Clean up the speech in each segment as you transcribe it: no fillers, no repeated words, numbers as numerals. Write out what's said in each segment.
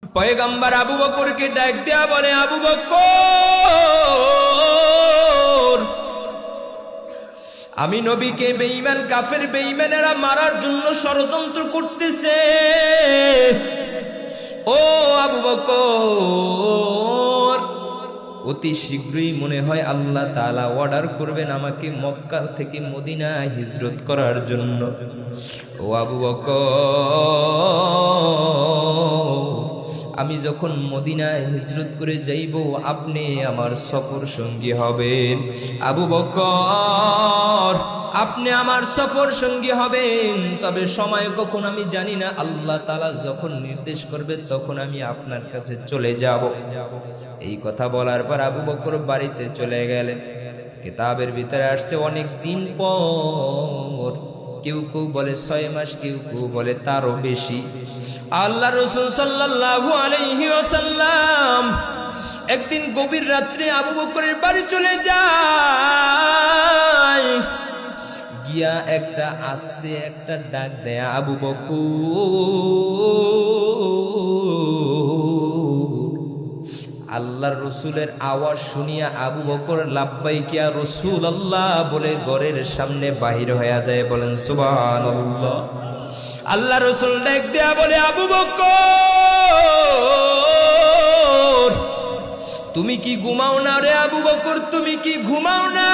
পয়গম্বর আবু বকরকে ডাক দেয়া বলে, আবু বকর, আমি নবীকে বেঈমান কাফের বেঈমানেরা মারার জন্য ষড়যন্ত্র করতেছে। ও আবু বকর, অতি শীঘ্রই মনে হয় আল্লাহ তাআলা অর্ডার করবেন আমাকে মক্কা থেকে মদিনায় হিজরত করার জন্য। ও আবু বকর, আমি যখন মদিনায় হিজরত করে যাইব আপনি আমার সফর সঙ্গী হবেন। আবু বকর, আপনি আমার সফর সঙ্গী হবেন, তবে সময় কখন আমি জানি না। আল্লাহ তাআলা যখন নির্দেশ করবে তখন আমি আপনার কাছে চলে যাব। এই কথা বলার পর আবু বকর বাড়িতে চলে গেলেন। কিতাবের ভিতরে আসছে অনেক দিন পর, কেউ কেউ বলে 6 মাস, কেউ কেউ বলে তারও বেশি। আল্লাহ রাসূল সাল্লাল্লাহু আলাইহি ওয়াসাল্লাম একদিন গভীর রাত্রে আবু বকরের বাড়ি চলে যায়। গিয়া একটা আস্তে একটা ডাক দেয়া, আবু বকর। আল্লাহর রসুলের আওয়াজ শুনিয়া আবু বকর লাব্বাইক ইয়া রাসূলুল্লাহ বলে ঘরের সামনে বাহির হয়ে যায়। বলেন সুবহানাল্লাহ। আল্লাহ রসুল ডাক দেয়া বলে, আবু বকর, তুমি কি ঘুমাও না রে? আবু বকর, তুমি কি ঘুমাও না?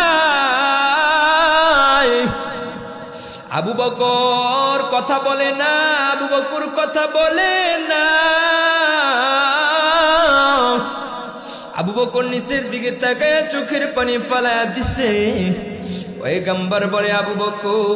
আবু বকর কথা বলে না, আবু বকর কথা বলে না। আবু বকর নিচের দিকে তাকায় চোখের পানি ফালায়া দিছে। পয়গম্বর বলে, আবু বকর